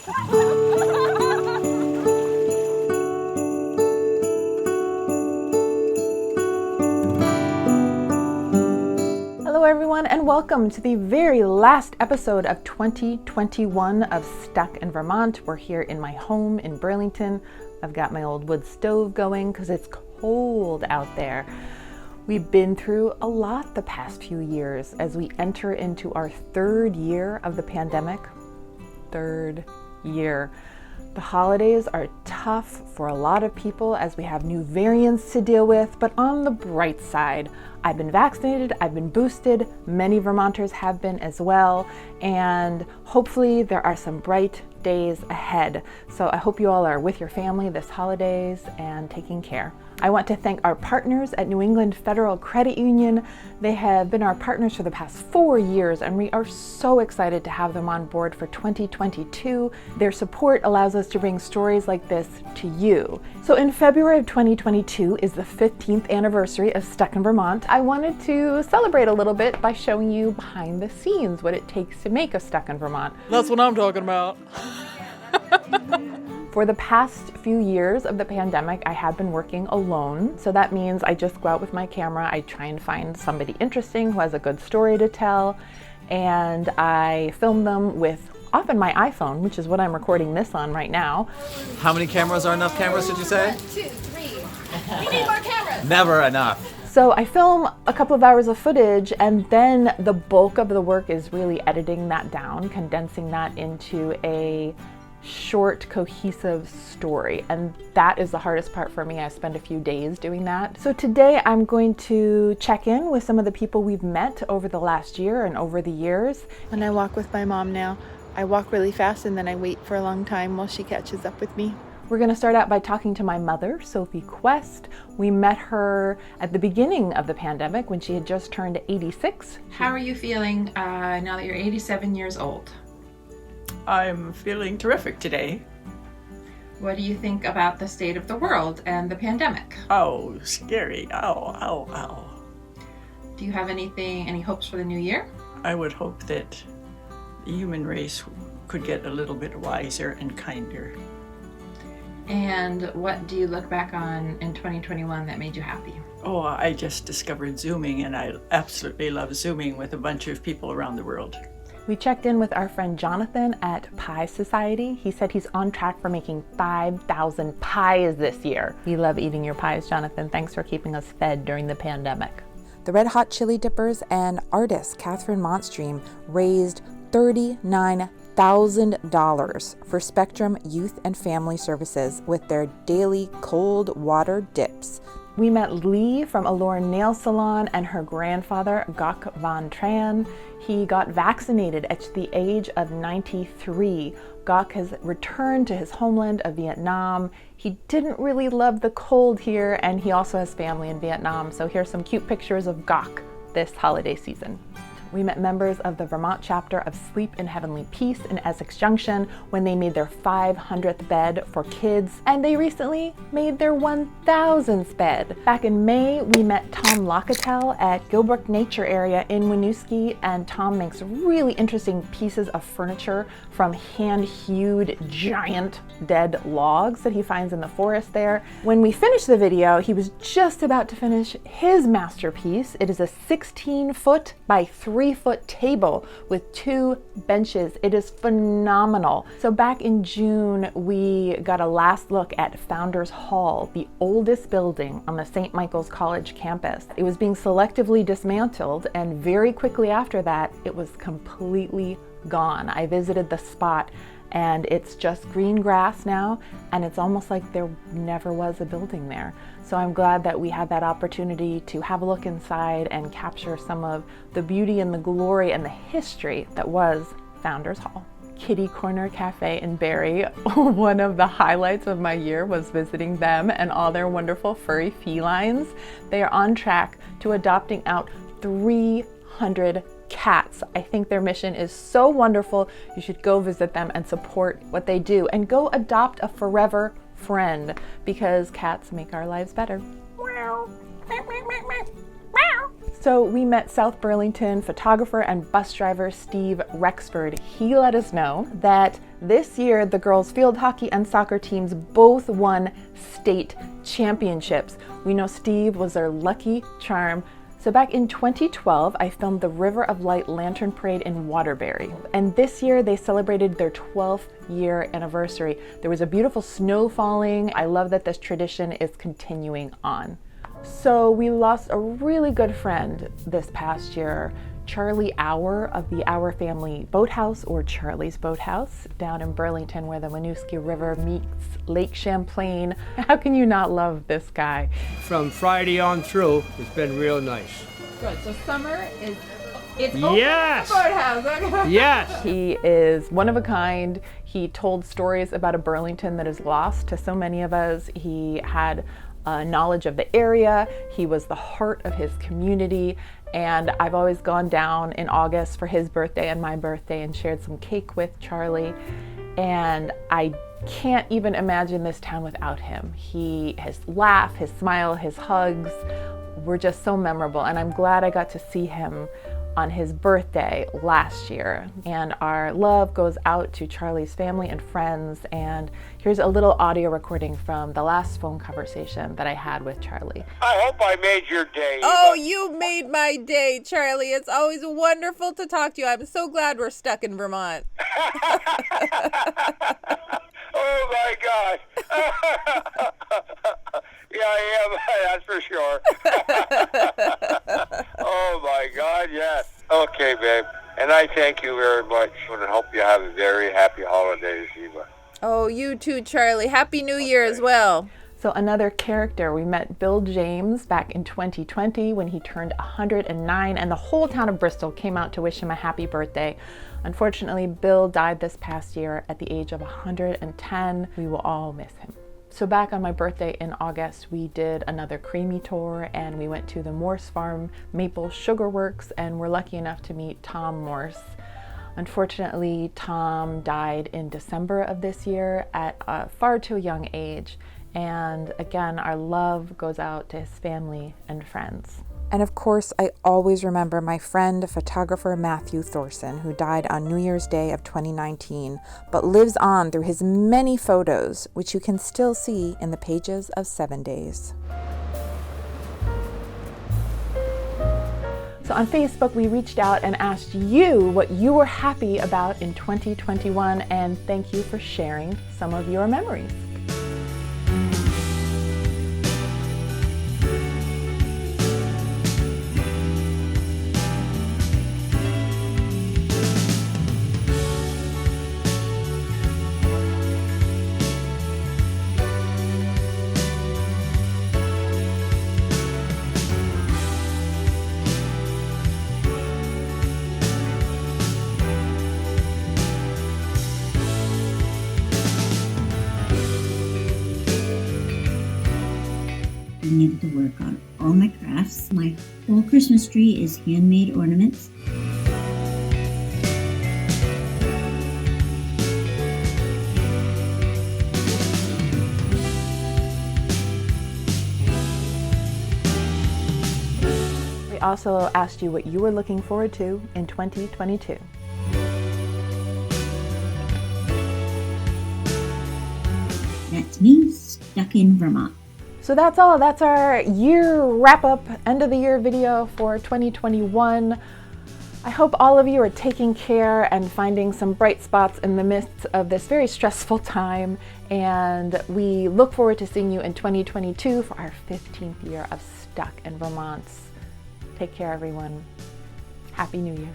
Hello everyone, and welcome to the very last episode of 2021 of Stuck in Vermont. We're here in my home in Burlington. I've got my old wood stove going because it's cold out there. We've been through a lot the past few years as we enter into our third year of the pandemic. Third year. The holidays are tough for a lot of people as we have new variants to deal with, but on the bright side, I've been vaccinated, I've been boosted, many Vermonters have been as well, and hopefully there are some bright days ahead. So I hope you all are with your family this holidays and taking care. I want to thank our partners at New England Federal Credit Union. They have been our partners for the past 4 years, and we are so excited to have them on board for 2022. Their support allows us to bring stories like this to you. So in February of 2022 is the 15th anniversary of Stuck in Vermont. I wanted to celebrate a little bit by showing you behind the scenes what it takes to make a Stuck in Vermont. That's what I'm talking about. For the past few years of the pandemic, I have been working alone. So that means I just go out with my camera, I try and find somebody interesting who has a good story to tell, and I film them with often my iPhone, which is what I'm recording this on right now. How many cameras are enough cameras, did you say? 1, 2, 3. We need more cameras. Never enough. So I film a couple of hours of footage, and then the bulk of the work is really editing that down, condensing that into a short, cohesive story. And that is the hardest part for me. I spend a few days doing that. So today I'm going to check in with some of the people we've met over the last year and over the years. When I walk with my mom now, I walk really fast and then I wait for a long time while she catches up with me. We're going to start out by talking to my mother, Sophie Quest. We met her at the beginning of the pandemic when she had just turned 86. How are you feeling now that you're 87 years old? I'm feeling terrific today. What do you think about the state of the world and the pandemic? Oh, scary. Ow. Do you have any hopes for the new year? I would hope that the human race could get a little bit wiser and kinder. And what do you look back on in 2021 that made you happy? Oh, I just discovered Zooming, and I absolutely love Zooming with a bunch of people around the world. We checked in with our friend Jonathan at Pie Society. He said he's on track for making 5,000 pies this year. We love eating your pies, Jonathan. Thanks for keeping us fed during the pandemic. The Red Hot Chili Dippers and artist Catherine Montstream raised $39,000 for Spectrum Youth and Family Services with their daily cold water dips. We met Lee from Allure Nail Salon and her grandfather, Gok Van Tran. He got vaccinated at the age of 93. Gok has returned to his homeland of Vietnam. He didn't really love the cold here, and he also has family in Vietnam. So here's some cute pictures of Gok this holiday season. We met members of the Vermont chapter of Sleep in Heavenly Peace in Essex Junction when they made their 500th bed for kids, and they recently made their 1,000th bed. Back in May, we met Tom Locatell at Gilbrook Nature Area in Winooski, and Tom makes really interesting pieces of furniture from hand-hewed giant dead logs that he finds in the forest there. When we finished the video, he was just about to finish his masterpiece. It is a 16-foot by 3-foot table with 2 benches. It is phenomenal. So back in June, we got a last look at Founders Hall, the oldest building on the St. Michael's College campus. It was being selectively dismantled, and very quickly after that, it was completely gone. I visited the spot, and it's just green grass now, and it's almost like there never was a building there. So I'm glad that we had that opportunity to have a look inside and capture some of the beauty and the glory and the history that was Founders Hall. Kitty Corner Cafe in Barrie. One of the highlights of my year was visiting them and all their wonderful furry felines. They are on track to adopting out 300 cats. I think their mission is so wonderful. You should go visit them and support what they do, and go adopt a forever friend, because cats make our lives better. So we met South Burlington photographer and bus driver Steve Rexford. He let us know that this year the girls' field hockey and soccer teams both won state championships. We know Steve was their lucky charm. So back in 2012, I filmed the River of Light Lantern Parade in Waterbury. And this year they celebrated their 12th year anniversary. There was a beautiful snow falling. I love that this tradition is continuing on. So we lost a really good friend this past year, Charlie Auer of the Auer Family Boathouse, or Charlie's Boathouse, down in Burlington where the Winooski River meets Lake Champlain. How can you not love this guy? From Friday on through, it's been real nice. Good. So summer is it's Yes! open at the boathouse. Okay. Yes! He is one of a kind. He told stories about a Burlington that is lost to so many of us. He had knowledge of the area. He was the heart of his community. And I've always gone down in August for his birthday and my birthday and shared some cake with Charlie. And I can't even imagine this town without him. His laugh, his smile, his hugs were just so memorable. And I'm glad I got to see him on his birthday last year. And our love goes out to Charlie's family and friends. And here's a little audio recording from the last phone conversation that I had with Charlie. I hope I made your day. Oh, you made my day, Charlie. It's always wonderful to talk to you. I'm so glad we're stuck in Vermont. Oh my God. Yeah, I am. That's for sure. Oh my God, yes. Okay, babe. And I thank you very much and hope you have a very happy holidays, Eva. Oh, you too, Charlie. Happy New Year as well. So another character, we met Bill James back in 2020 when he turned 109 and the whole town of Bristol came out to wish him a happy birthday. Unfortunately, Bill died this past year at the age of 110. We will all miss him. So back on my birthday in August, we did another creamy tour and we went to the Morse Farm Maple Sugar Works and we're lucky enough to meet Tom Morse. Unfortunately, Tom died in December of this year at a far too young age. And again, our love goes out to his family and friends. And of course, I always remember my friend, photographer Matthew Thorson, who died on New Year's Day of 2019, but lives on through his many photos, which you can still see in the pages of 7 Days. So on Facebook, we reached out and asked you what you were happy about in 2021, and thank you for sharing some of your memories. Being able to work on all my crafts. My whole Christmas tree is handmade ornaments. We also asked you what you were looking forward to in 2022. That's me, stuck in Vermont. So that's all. That's our year wrap-up, end of the year video for 2021. I hope all of you are taking care and finding some bright spots in the midst of this very stressful time. And we look forward to seeing you in 2022 for our 15th year of Stuck in Vermont. Take care, everyone. Happy New Year.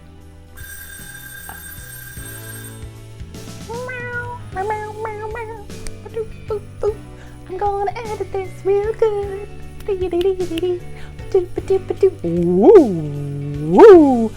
I'm gonna edit this real good. Woo!